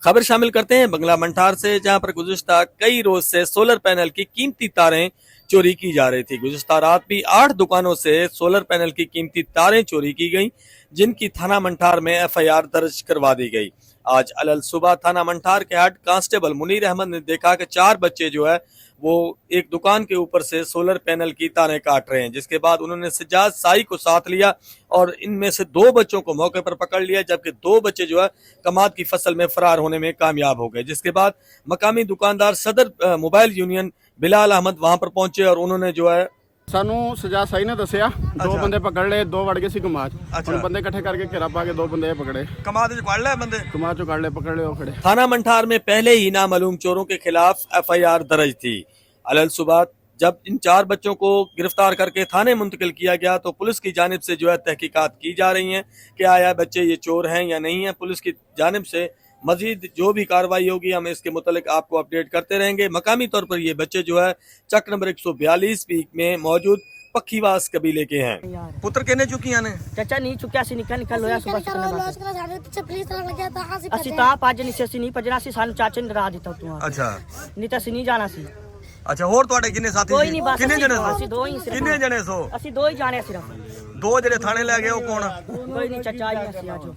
खबर शामिल करते हैं बंगला मंठार से, जहां पर गुज़िश्ता कई रोज से सोलर पैनल की कीमती तारें चोरी की जा रही थी। गुज़िश्ता रात भी 8 दुकानों से सोलर पैनल की कीमती तारें चोरी की गई, जिनकी थाना मंठार में एफआईआर दर्ज करवा दी गई। आज अलल सुबह थाना मंठार के हेड कांस्टेबल मुनीर अहमद ने देखा कि 4 बच्चे जो है वो एक दुकान के ऊपर से सोलर पैनल की तारें काट रहे हैं, जिसके बाद उन्होंने सज्जाद साई को साथ लिया और इनमें से 2 बच्चों को मौके पर पकड़ लिया, जबकि 2 बच्चे जो है कमाद की फसल में फरार होने में कामयाब हो गए। जिसके बाद मकामी दुकानदार सदर मोबाइल यूनियन बिलाल अहमद वहां पर पहुंचे और उन्होंने जो है सानू सजा सही ने दसिया 2 बंदे पकड़ ले, 2 वड़ गए सी कमाज। उन बंदे इकट्ठे करके घेरा पा के 2 बंदे पकड़े, कमाद जो काट ले बंदे, कमाज चो काट ले, पकड़ ले वो खड़े। थाना मंठार में पहले ही नामालूम चोरों के खिलाफ एफआईआर दर्ज थी। अलल सुबह जब इन 4 बच्चों को गिरफ्तार करके थाने मुंतकिल किया गया तो पुलिस की जानिब से जो है तहकीकात की जा रही हैं कि आया बच्चे ये चोर हैं या नहीं है। पुलिस की जानिब से मजीद जो भी कार्रवाई होगी हम इसके मुतालिक आपको अपडेट करते रहेंगे। मकामी तौर पर ये बच्चे जो है चक नंबर 142 पीक में मौजूद पक्खीवास कबीले के हैं। पुत्र कहने चुकी ने चाचा नहीं चुक्या सी निकल होया सुबह असि ता पाज नहीं से नहीं पजना सी सानू चाचे ने डरा दिता तू। अच्छा नहीं ता सी नहीं जाना सी। अच्छा होर ਤੁਹਾਡੇ ਕਿੰਨੇ ਸਾਥੀ कोई नहीं बस ਕਿੰਨੇ ਜਣੇ ਸੋ ਅਸੀਂ 2 ही सिर्फ ਕਿੰਨੇ ਜਣੇ ਸੋ ਅਸੀਂ 2 ही जाने सिर्फ 2 ਜਿਹੜੇ ਥਾਣੇ ਲੈ ਗਏ ਉਹ ਕੌਣ कोई नहीं चाचा ही ਅਸੀਂ आजो